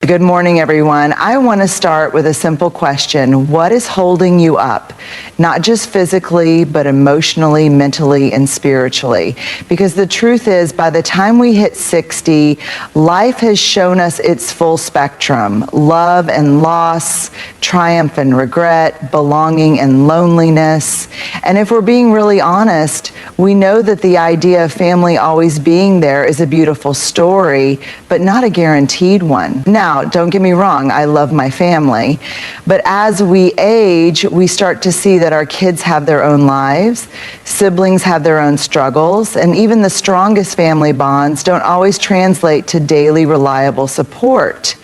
Good morning, everyone. I want to start with a simple question. What is holding you up? Not just physically, but emotionally, mentally, and spiritually. Because the truth is, by the time we hit 60, life has shown us its full spectrum. Love and loss, triumph and regret, belonging and loneliness. And if we're being really honest, we know that the idea of family always being there is a beautiful story, but not a guaranteed one. Now, don't get me wrong, I love my family, but as we age, we start to see that our kids have their own lives, siblings have their own struggles, and even the strongest family bonds don't always translate to daily reliable support.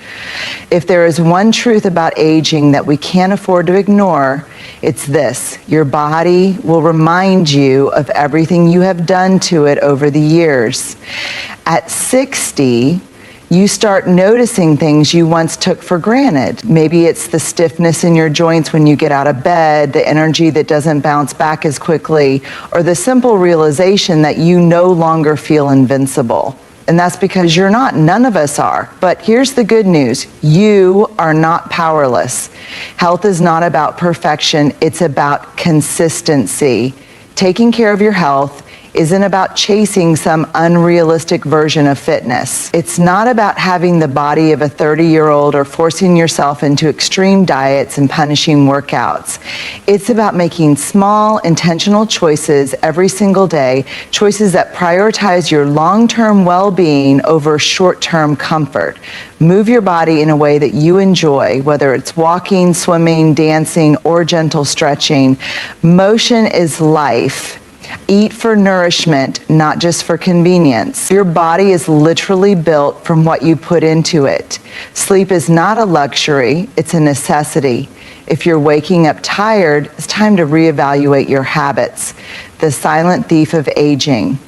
If there is one truth about aging that we can't afford to ignore, it's this: your body will remind you of everything you have done to it over the years. At 60, you start noticing things you once took for granted. Maybe it's the stiffness in your joints when you get out of bed, the energy that doesn't bounce back as quickly, or the simple realization that you no longer feel invincible. And that's because you're not. None of us are. But here's the good news. You are not powerless. Health is not about perfection. It's about consistency. Taking care of your health isn't about chasing some unrealistic version of fitness. It's not about having the body of a 30-year-old or forcing yourself into extreme diets and punishing workouts. It's about making small, intentional choices every single day, choices that prioritize your long-term well-being over short-term comfort. Move your body in a way that you enjoy, whether it's walking, swimming, dancing, or gentle stretching. Motion is life. Eat for nourishment, not just for convenience. Your body is literally built from what you put into it. Sleep is not a luxury, it's a necessity. If you're waking up tired, it's time to reevaluate your habits. The silent thief of aging.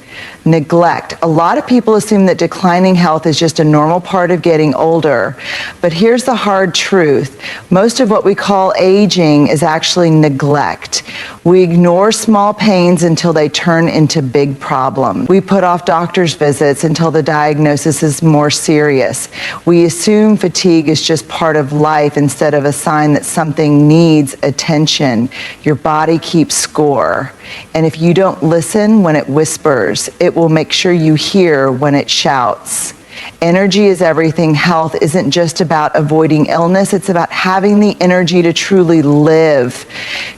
Neglect. A lot of people assume that declining health is just a normal part of getting older. But here's the hard truth. Most of what we call aging is actually neglect. We ignore small pains until they turn into big problems. We put off doctor's visits until the diagnosis is more serious. We assume fatigue is just part of life instead of a sign that something needs attention. Your body keeps score. And if you don't listen when it whispers, it will make sure you hear when it shouts. Energy is everything. Health isn't just about avoiding illness, it's about having the energy to truly live.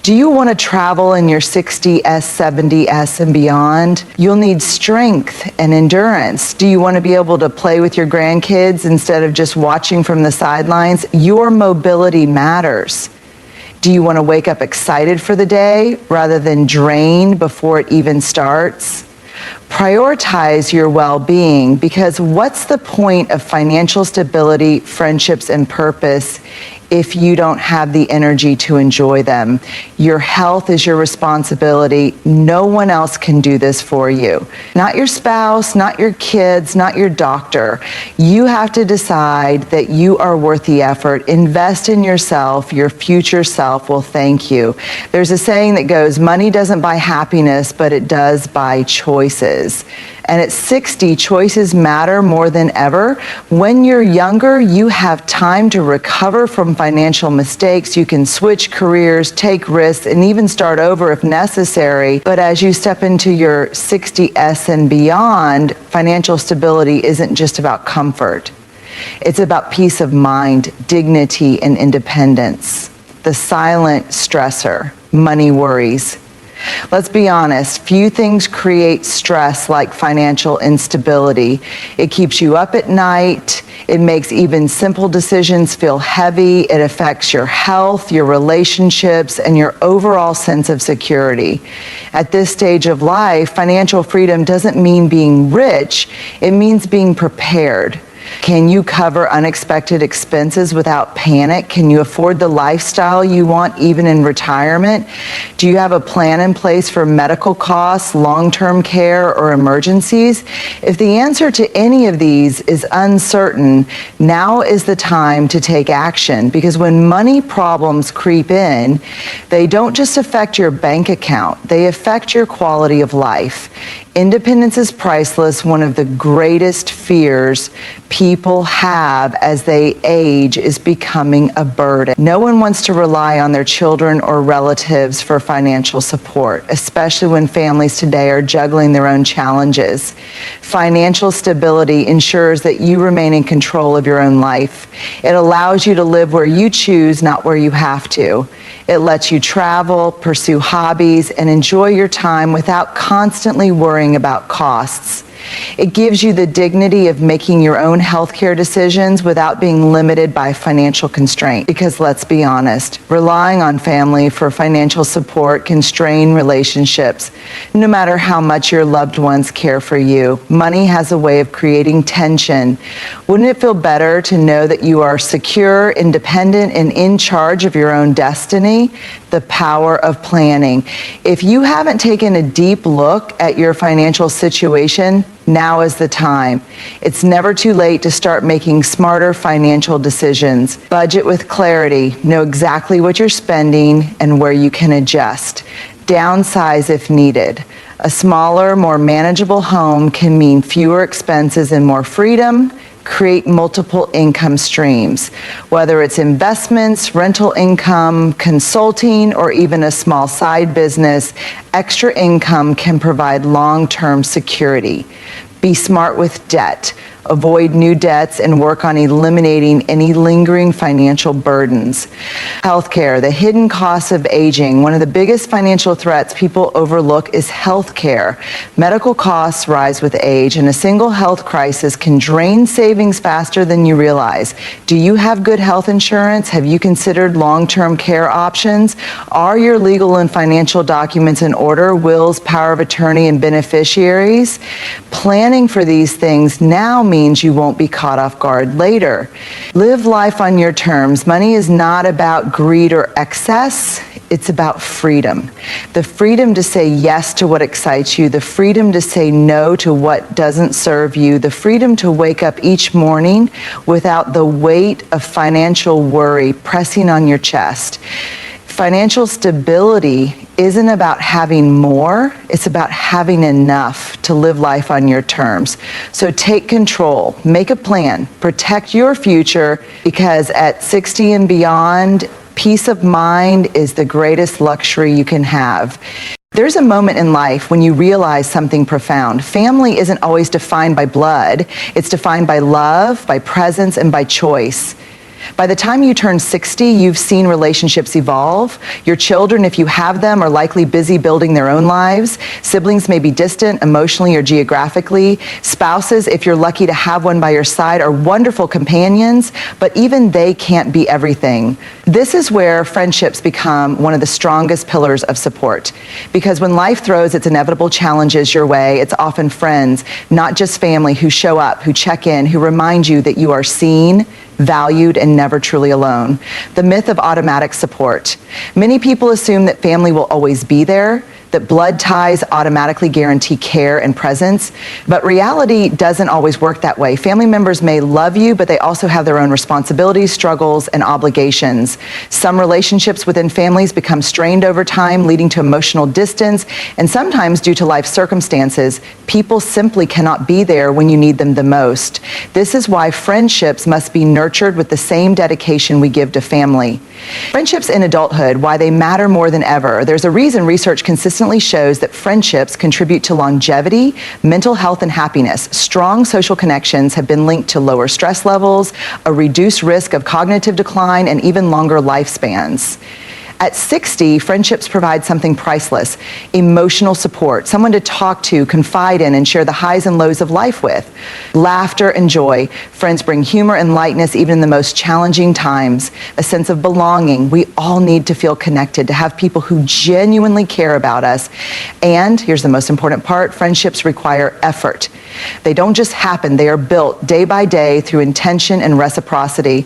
Do you want to travel in your 60s, 70s, and beyond? You'll need strength and endurance. Do you want to be able to play with your grandkids instead of just watching from the sidelines? Your mobility matters. Do you want to wake up excited for the day rather than drained before it even starts? Prioritize your well-being, because what's the point of financial stability, friendships, and purpose if you don't have the energy to enjoy them? Your health is your responsibility. No one else can do this for you. Not your spouse, not your kids, not your doctor. You have to decide that you are worth the effort. Invest in yourself. Your future self will thank you. There's a saying that goes, money doesn't buy happiness, but it does buy choices. And at 60, choices matter more than ever. When you're younger, you have time to recover from financial mistakes. You can switch careers, take risks, and even start over if necessary. But as you step into your 60s and beyond, financial stability isn't just about comfort. It's about peace of mind, dignity, and independence. The silent stressor, money worries. Let's be honest, few things create stress like financial instability. It keeps you up at night. It makes even simple decisions feel heavy. It affects your health, your relationships, and your overall sense of security. At this stage of life, financial freedom doesn't mean being rich. It means being prepared. Can you cover unexpected expenses without panic? Can you afford the lifestyle you want even in retirement? Do you have a plan in place for medical costs, long-term care, or emergencies? If the answer to any of these is uncertain, now is the time to take action, because when money problems creep in, they don't just affect your bank account, they affect your quality of life. Independence is priceless. One of the greatest fears people have as they age is becoming a burden. No one wants to rely on their children or relatives for financial support, especially when families today are juggling their own challenges. Financial stability ensures that you remain in control of your own life. It allows you to live where you choose, not where you have to. It lets you travel, pursue hobbies, and enjoy your time without constantly worrying about costs. It gives you the dignity of making your own healthcare decisions without being limited by financial constraint. Because let's be honest, relying on family for financial support can strain relationships, no matter how much your loved ones care for you. Money has a way of creating tension. Wouldn't it feel better to know that you are secure, independent, and in charge of your own destiny? The power of planning. If you haven't taken a deep look at your financial situation, now is the time. It's never too late to start making smarter financial decisions. Budget with clarity. Know exactly what you're spending and where you can adjust. Downsize if needed. A smaller, more manageable home can mean fewer expenses and more freedom. Create multiple income streams. Whether it's investments, rental income, consulting, or even a small side business, extra income can provide long-term security. Be smart with debt. Avoid new debts and work on eliminating any lingering financial burdens. Healthcare, the hidden costs of aging. One of the biggest financial threats people overlook is healthcare. Medical costs rise with age, and a single health crisis can drain savings faster than you realize. Do you have good health insurance? Have you considered long-term care options? Are your legal and financial documents in order? Wills, power of attorney, and beneficiaries? Planning for these things now means you won't be caught off guard later. Live life on your terms. Money is not about greed or excess. It's about freedom. The freedom to say yes to what excites you, the freedom to say no to what doesn't serve you, the freedom to wake up each morning without the weight of financial worry pressing on your chest. Financial stability isn't about having more, it's about having enough to live life on your terms. So take control, make a plan, protect your future, because at 60 and beyond, peace of mind is the greatest luxury you can have. There's a moment in life when you realize something profound. Family isn't always defined by blood, it's defined by love, by presence, and by choice. By the time you turn 60, you've seen relationships evolve. Your children, if you have them, are likely busy building their own lives. Siblings may be distant emotionally or geographically. Spouses, if you're lucky to have one by your side, are wonderful companions, but even they can't be everything. This is where friendships become one of the strongest pillars of support. Because when life throws its inevitable challenges your way, it's often friends, not just family, who show up, who check in, who remind you that you are seen, valued, and never truly alone. The myth of automatic support. Many people assume that family will always be there, that blood ties automatically guarantee care and presence, but reality doesn't always work that way. Family members may love you, but they also have their own responsibilities, struggles, and obligations. Some relationships within families become strained over time, leading to emotional distance, and sometimes due to life circumstances, people simply cannot be there when you need them the most. This is why friendships must be nurtured with the same dedication we give to family. Friendships in adulthood, why they matter more than ever. There's a reason research consistently shows that friendships contribute to longevity, mental health, and happiness. Strong social connections have been linked to lower stress levels, a reduced risk of cognitive decline, and even longer lifespans. At 60, friendships provide something priceless: emotional support, someone to talk to, confide in, and share the highs and lows of life with. Laughter and joy. Friends bring humor and lightness even in the most challenging times. A sense of belonging. We all need to feel connected, to have people who genuinely care about us. And here's the most important part: friendships require effort. They don't just happen, they are built day by day through intention and reciprocity.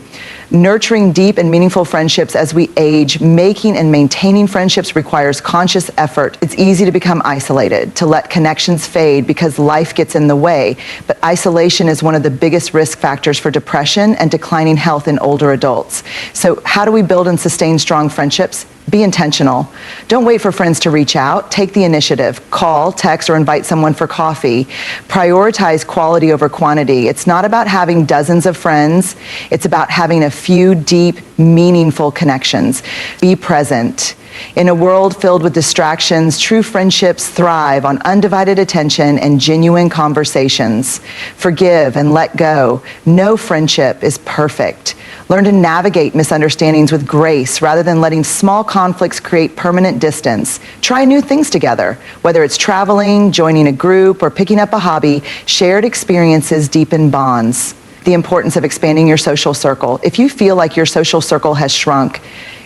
Nurturing deep and meaningful friendships as we age, making and maintaining friendships requires conscious effort. It's easy to become isolated, to let connections fade because life gets in the way. But isolation is one of the biggest risk factors for depression and declining health in older adults. So how do we build and sustain strong friendships? Be intentional. Don't wait for friends to reach out. Take the initiative. Call, text, or invite someone for coffee. Prioritize quality over quantity. It's not about having dozens of friends. It's about having a few deep, meaningful connections. Be present. In a world filled with distractions, true friendships thrive on undivided attention and genuine conversations. Forgive and let go. No friendship is perfect. Learn to navigate misunderstandings with grace rather than letting small conflicts create permanent distance. Try new things together. Whether it's traveling, joining a group, or picking up a hobby, shared experiences deepen bonds. The importance of expanding your social circle. If you feel like your social circle has shrunk,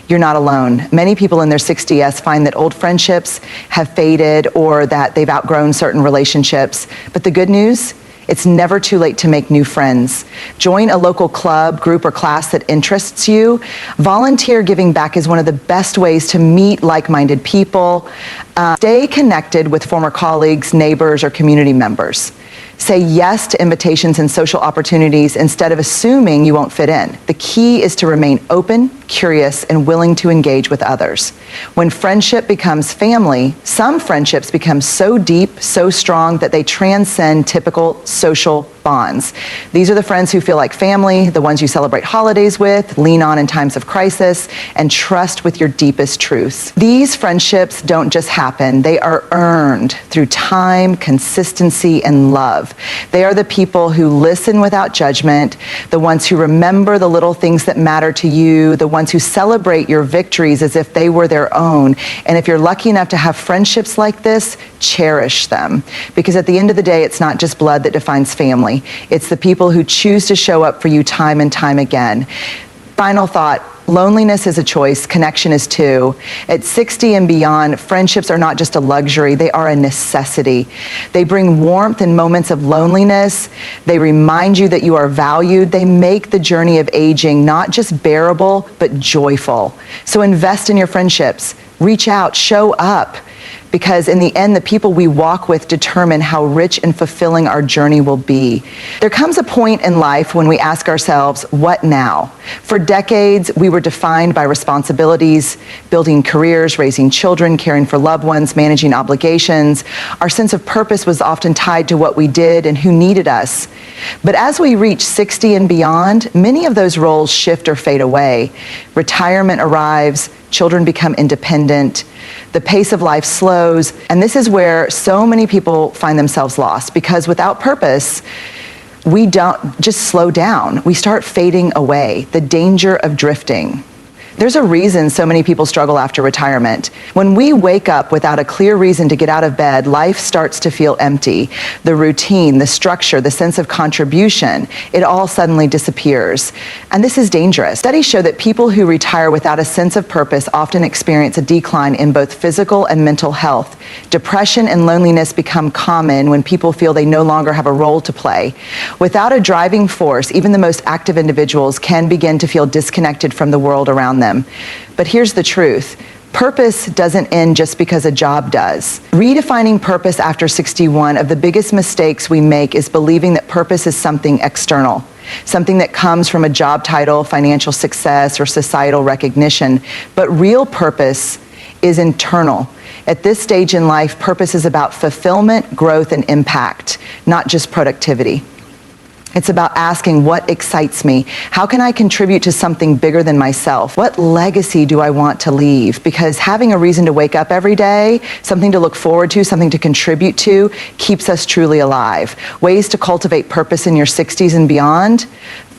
you're not alone. Many people in their 60s find that old friendships have faded or that they've outgrown certain relationships. But the good news, it's never too late to make new friends. Join a local club, group, or class that interests you. Volunteer giving back is one of the best ways to meet like-minded people. Stay connected with former colleagues, neighbors, or community members. Say yes to invitations and social opportunities instead of assuming you won't fit in. The key is to remain open, curious, and willing to engage with others. When friendship becomes family, some friendships become so deep, so strong that they transcend typical social bonds. These are the friends who feel like family, the ones you celebrate holidays with, lean on in times of crisis, and trust with your deepest truths. These friendships don't just happen, they are earned through time, consistency, and love. They are the people who listen without judgment, the ones who remember the little things that matter to you, the ones who celebrate your victories as if they were their own. And if you're lucky enough to have friendships like this, cherish them. Because at the end of the day, it's not just blood that defines family. It's the people who choose to show up for you time and time again. Final thought. Loneliness is a choice, connection is too. At 60 and beyond, friendships are not just a luxury, they are a necessity. They bring warmth in moments of loneliness. They remind you that you are valued. They make the journey of aging not just bearable, but joyful. So invest in your friendships. Reach out, show up. Because in the end, the people we walk with determine how rich and fulfilling our journey will be. There comes a point in life when we ask ourselves, what now? For decades, we were defined by responsibilities, building careers, raising children, caring for loved ones, managing obligations. Our sense of purpose was often tied to what we did and who needed us. But as we reach 60 and beyond, many of those roles shift or fade away. Retirement arrives, children become independent, the pace of life slows, and this is where so many people find themselves lost, because without purpose, we don't just slow down. We start fading away, the danger of drifting. There's a reason so many people struggle after retirement. When we wake up without a clear reason to get out of bed, life starts to feel empty. The routine, the structure, the sense of contribution, it all suddenly disappears. And this is dangerous. Studies show that people who retire without a sense of purpose often experience a decline in both physical and mental health. Depression and loneliness become common when people feel they no longer have a role to play. Without a driving force, even the most active individuals can begin to feel disconnected from the world around them. But here's the truth. Purpose doesn't end just because a job does. Redefining purpose after 61, of the biggest mistakes we make is believing that purpose is something external, something that comes from a job title, financial success, or societal recognition. But real purpose is internal. At this stage in life, purpose is about fulfillment, growth, and impact, not just productivity. It's about asking, what excites me? How can I contribute to something bigger than myself? What legacy do I want to leave? Because having a reason to wake up every day, something to look forward to, something to contribute to, keeps us truly alive. Ways to cultivate purpose in your 60s and beyond.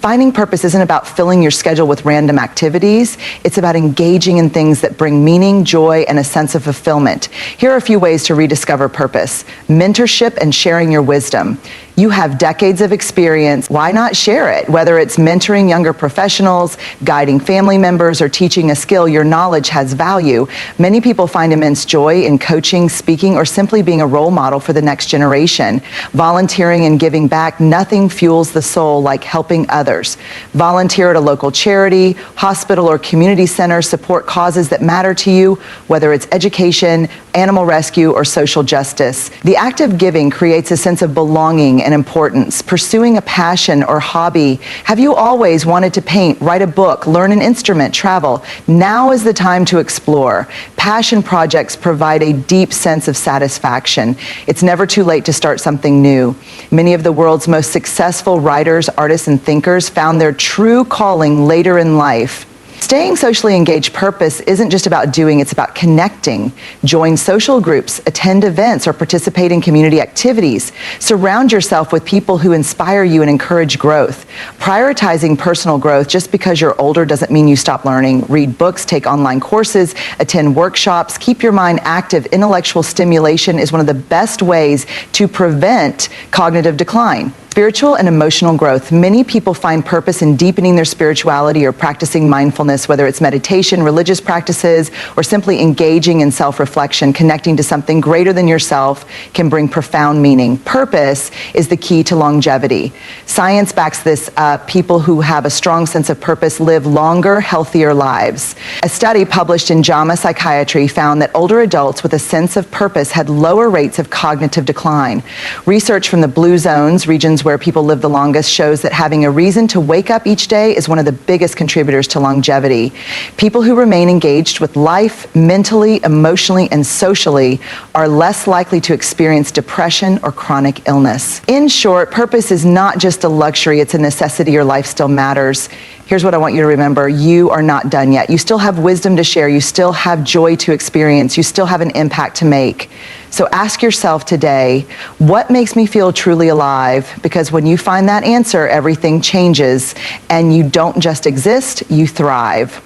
Finding purpose isn't about filling your schedule with random activities. It's about engaging in things that bring meaning, joy, and a sense of fulfillment. Here are a few ways to rediscover purpose. Mentorship and sharing your wisdom. You have decades of experience. Why not share it? Whether it's mentoring younger professionals, guiding family members, or teaching a skill, your knowledge has value. Many people find immense joy in coaching, speaking, or simply being a role model for the next generation. Volunteering and giving back, nothing fuels the soul like helping others. Volunteer at a local charity, hospital, or community center. Support causes that matter to you, whether it's education, animal rescue, or social justice. The act of giving creates a sense of belonging and importance, pursuing a passion or hobby. Have you always wanted to paint, write a book, learn an instrument, travel? Now is the time to explore. Passion projects provide a deep sense of satisfaction. It's never too late to start something new. Many of the world's most successful writers, artists, and thinkers found their true calling later in life. Staying socially engaged purpose isn't just about doing, it's about connecting. Join social groups, attend events, or participate in community activities. Surround yourself with people who inspire you and encourage growth. Prioritizing personal growth just because you're older doesn't mean you stop learning. Read books, take online courses, attend workshops, keep your mind active. Intellectual stimulation is one of the best ways to prevent cognitive decline. Spiritual and emotional growth. Many people find purpose in deepening their spirituality or practicing mindfulness, whether it's meditation, religious practices, or simply engaging in self-reflection. Connecting to something greater than yourself can bring profound meaning. Purpose is the key to longevity. Science backs this up. People who have a strong sense of purpose live longer, healthier lives. A study published in JAMA Psychiatry found that older adults with a sense of purpose had lower rates of cognitive decline. Research from the Blue Zones, regions where people live the longest, shows that having a reason to wake up each day is one of the biggest contributors to longevity. People who remain engaged with life mentally, emotionally, and socially are less likely to experience depression or chronic illness. In short, purpose is not just a luxury, it's a necessity. Your life still matters. Here's what I want you to remember. You are not done yet. You still have wisdom to share. You still have joy to experience. You still have an impact to make. So ask yourself today, what makes me feel truly alive? Because when you find that answer, everything changes, and you don't just exist, you thrive.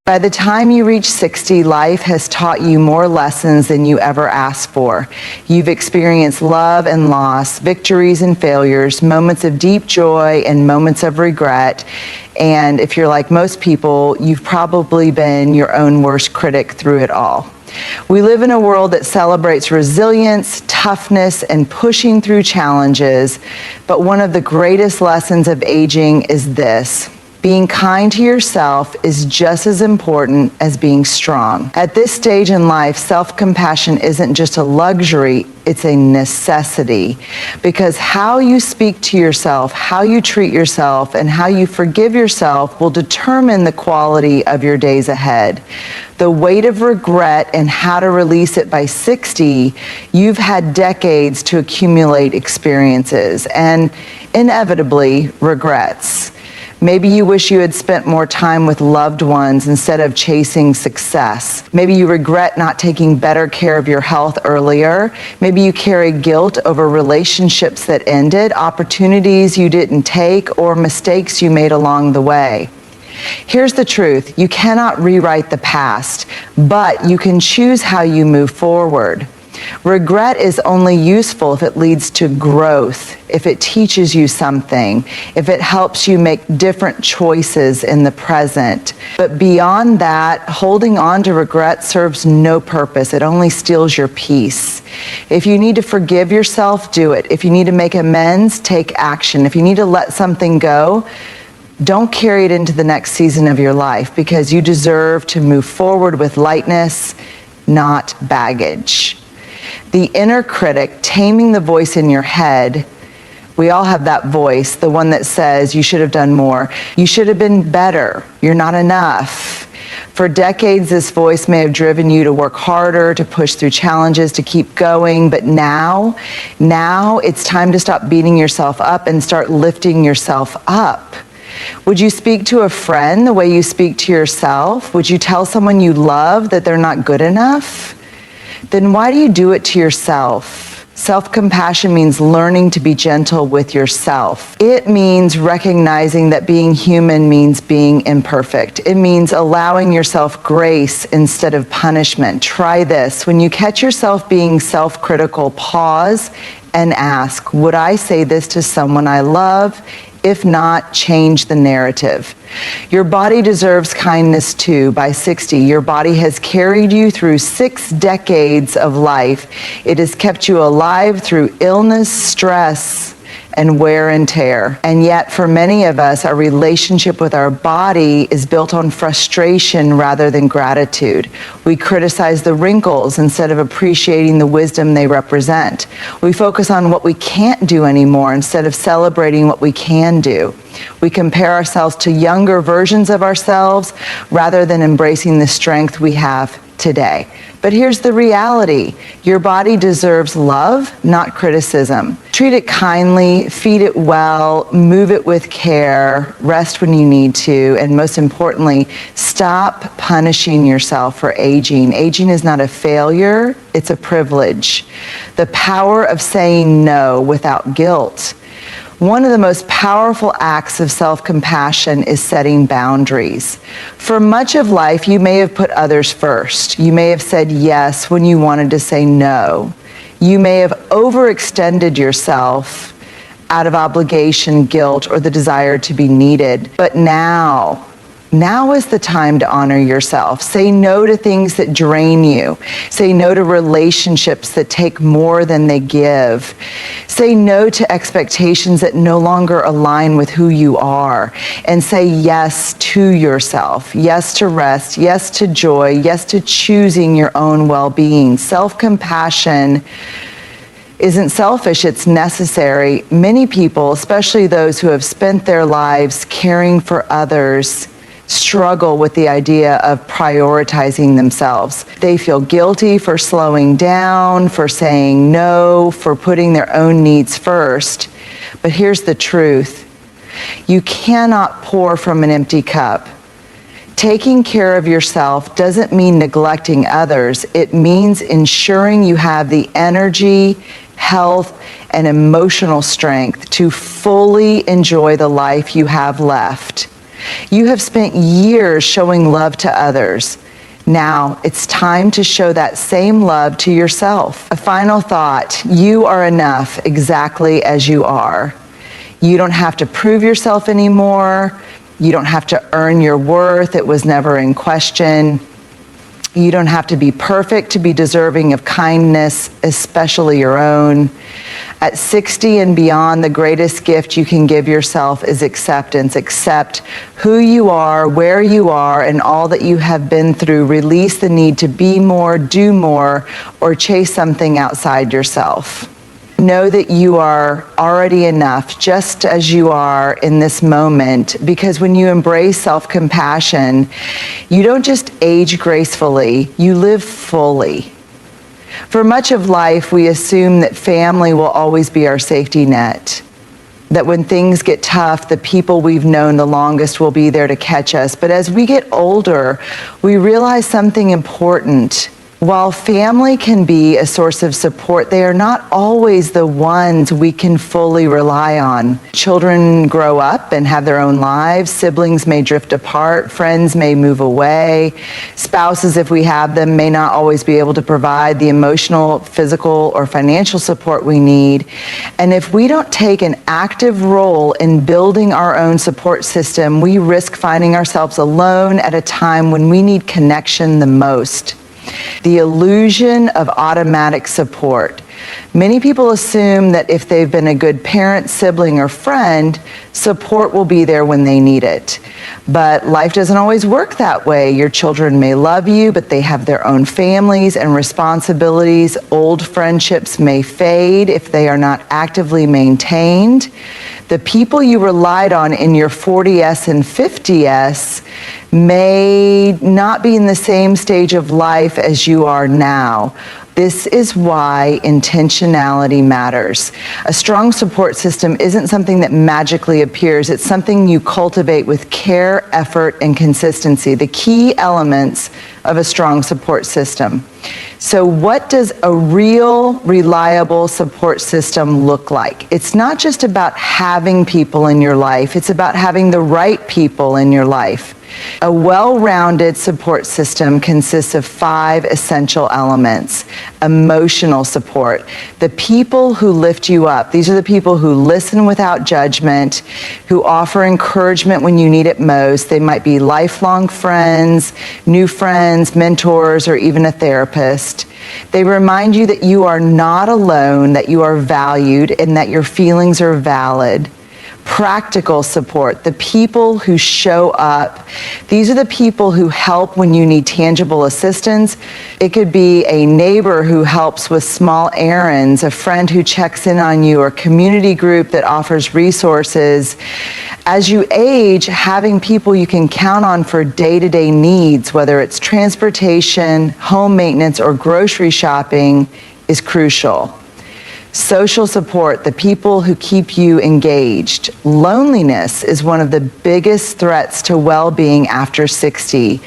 By the time you reach 60, life has taught you more lessons than you ever asked for. You've experienced love and loss, victories and failures, moments of deep joy and moments of regret. And if you're like most people, you've probably been your own worst critic through it all. We live in a world that celebrates resilience, toughness, and pushing through challenges. But one of the greatest lessons of aging is this: being kind to yourself is just as important as being strong. At this stage in life, self-compassion isn't just a luxury, it's a necessity. Because how you speak to yourself, how you treat yourself, and how you forgive yourself will determine the quality of your days ahead. The weight of regret and how to release it by 60, you've had decades to accumulate experiences and inevitably regrets. Maybe you wish you had spent more time with loved ones instead of chasing success. Maybe you regret not taking better care of your health earlier. Maybe you carry guilt over relationships that ended, opportunities you didn't take, or mistakes you made along the way. Here's the truth: you cannot rewrite the past, but you can choose how you move forward. Regret is only useful if it leads to growth, if it teaches you something, if it helps you make different choices in the present. But beyond that, holding on to regret serves no purpose. It only steals your peace. If you need to forgive yourself, do it. If you need to make amends, take action. If you need to let something go, don't carry it into the next season of your life, because you deserve to move forward with lightness, not baggage. The inner critic, taming the voice in your head. We all have that voice, the one that says you should have done more. You should have been better. You're not enough. For decades, this voice may have driven you to work harder, to push through challenges, to keep going. But now it's time to stop beating yourself up and start lifting yourself up. Would you speak to a friend the way you speak to yourself? Would you tell someone you love that they're not good enough? Then why do you do it to yourself? Self-compassion means learning to be gentle with yourself. It means recognizing that being human means being imperfect. It means allowing yourself grace instead of punishment. Try this. When you catch yourself being self-critical, pause and ask, would I say this to someone I love? If not, change the narrative. Your body deserves kindness too. By 60, your body has carried you through 6 decades of life. It has kept you alive through illness, stress, and wear and tear. And yet, for many of us, our relationship with our body is built on frustration rather than gratitude. We criticize the wrinkles instead of appreciating the wisdom they represent. We focus on what we can't do anymore instead of celebrating what we can do. We compare ourselves to younger versions of ourselves rather than embracing the strength we have today. But here's the reality. Your body deserves love, not criticism. Treat it kindly, feed it well, move it with care, rest when you need to, and most importantly, stop punishing yourself for aging. Aging is not a failure, it's a privilege. The power of saying no without guilt. One of the most powerful acts of self-compassion is setting boundaries. For much of life, you may have put others first. You may have said yes when you wanted to say no. You may have overextended yourself out of obligation, guilt, or the desire to be needed. But now is the time to honor yourself. Say no to things that drain you. Say no to relationships that take more than they give. Say no to expectations that no longer align with who you are. And say yes to yourself. Yes to rest. Yes to joy. Yes to choosing your own well-being. Self-compassion isn't selfish, it's necessary. Many people, especially those who have spent their lives caring for others, struggle with the idea of prioritizing themselves. They feel guilty for slowing down, for saying no, for putting their own needs first. But here's the truth. You cannot pour from an empty cup. Taking care of yourself doesn't mean neglecting others. It means ensuring you have the energy, health, and emotional strength to fully enjoy the life you have left. You have spent years showing love to others. Now it's time to show that same love to yourself. A final thought, you are enough exactly as you are. You don't have to prove yourself anymore. You don't have to earn your worth. It was never in question. You don't have to be perfect to be deserving of kindness, especially your own. At 60 and beyond, the greatest gift you can give yourself is acceptance. Accept who you are, where you are, and all that you have been through. Release the need to be more, do more, or chase something outside yourself. Know that you are already enough just as you are in this moment, because when you embrace self-compassion, you don't just age gracefully, you live fully. For much of life, we assume that family will always be our safety net, that when things get tough, the people we've known the longest will be there to catch us. But as we get older, we realize something important. While family can be a source of support, they are not always the ones we can fully rely on. Children grow up and have their own lives. Siblings may drift apart. Friends may move away. Spouses, if we have them, may not always be able to provide the emotional, physical, or financial support we need. And if we don't take an active role in building our own support system, we risk finding ourselves alone at a time when we need connection the most. The illusion of automatic support. Many people assume that if they've been a good parent, sibling, or friend, support will be there when they need it. But life doesn't always work that way. Your children may love you, but they have their own families and responsibilities. Old friendships may fade if they are not actively maintained. The people you relied on in your 40s and 50s may not be in the same stage of life as you are now. This is why intentionality matters. A strong support system isn't something that magically appears. It's something you cultivate with care, effort, and consistency, the key elements of a strong support system. So what does a real, reliable support system look like? It's not just about having people in your life. It's about having the right people in your life. A well-rounded support system consists of 5 essential elements. Emotional support. The people who lift you up. These are the people who listen without judgment, who offer encouragement when you need it most. They might be lifelong friends, new friends, mentors, or even a therapist. They remind you that you are not alone, that you are valued, and that your feelings are valid. Practical support, the people who show up. These are the people who help when you need tangible assistance. It could be a neighbor who helps with small errands, a friend who checks in on you, or a community group that offers resources. As you age, having people you can count on for day-to-day needs, whether it's transportation, home maintenance, or grocery shopping, is crucial. Social support, the people who keep you engaged. Loneliness is one of the biggest threats to well-being after 60.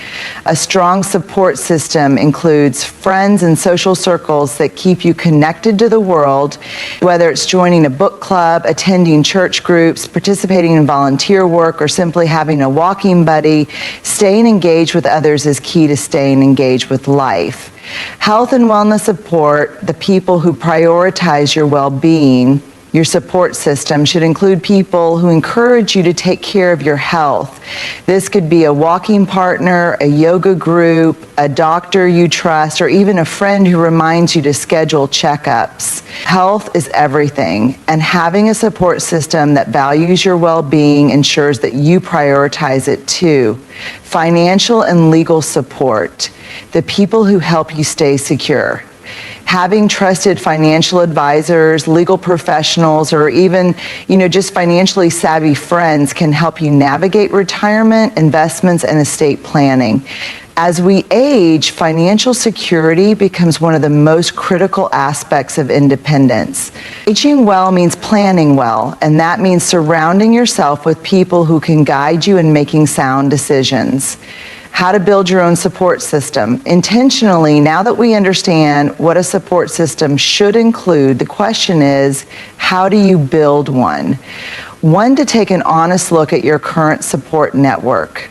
A strong support system includes friends and social circles that keep you connected to the world, whether it's joining a book club, attending church groups, participating in volunteer work, or simply having a walking buddy. Staying engaged with others is key to staying engaged with life. Health and wellness support, the people who prioritize your well-being. Your support system should include people who encourage you to take care of your health. This could be a walking partner, a yoga group, a doctor you trust, or even a friend who reminds you to schedule checkups. Health is everything, and having a support system that values your well-being ensures that you prioritize it too. Financial and legal support, the people who help you stay secure. Having trusted financial advisors, legal professionals, or even, just financially savvy friends can help you navigate retirement, investments, and estate planning. As we age, financial security becomes one of the most critical aspects of independence. Aging well means planning well, and that means surrounding yourself with people who can guide you in making sound decisions. How to build your own support system. Intentionally, now that we understand what a support system should include, the question is, how do you build one? One, to take an honest look at your current support network.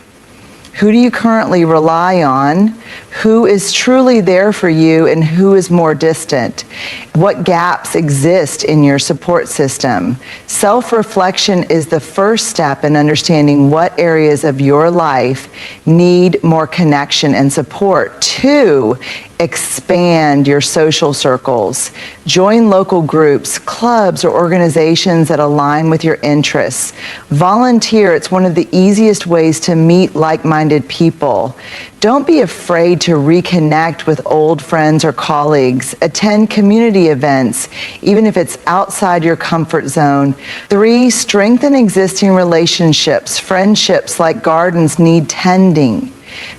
Who do you currently rely on? Who is truly there for you and who is more distant? What gaps exist in your support system? Self-reflection is the first step in understanding what areas of your life need more connection and support. 2, expand your social circles. Join local groups, clubs, or organizations that align with your interests. Volunteer. It's one of the easiest ways to meet like-minded people. Don't be afraid to reconnect with old friends or colleagues. Attend community events, even if it's outside your comfort zone. 3, strengthen existing relationships. Friendships, like gardens, need tending.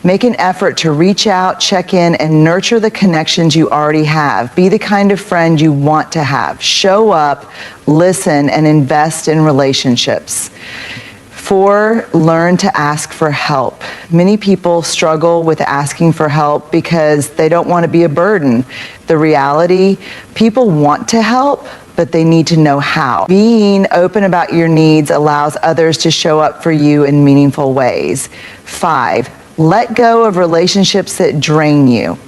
Make an effort to reach out, check in, and nurture the connections you already have. Be the kind of friend you want to have. Show up, listen, and invest in relationships. 4, learn to ask for help. Many people struggle with asking for help because they don't want to be a burden. The reality, people want to help, but they need to know how. Being open about your needs allows others to show up for you in meaningful ways. 5, let go of relationships that drain you.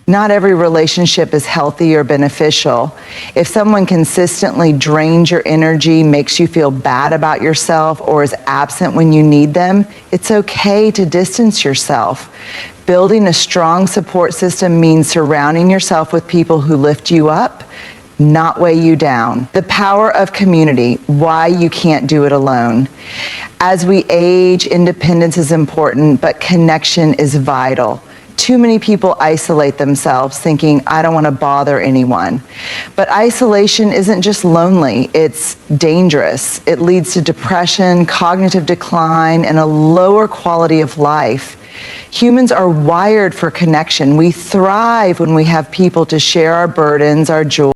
Not every relationship is healthy or beneficial. If someone consistently drains your energy, makes you feel bad about yourself, or is absent when you need them, it's okay to distance yourself. Building a strong support system means surrounding yourself with people who lift you up, not weigh you down. The power of community, why you can't do it alone. As we age, independence is important, but connection is vital. Too many people isolate themselves thinking, I don't want to bother anyone. But isolation isn't just lonely, it's dangerous. It leads to depression, cognitive decline, and a lower quality of life. Humans are wired for connection. We thrive when we have people to share our burdens, our joy,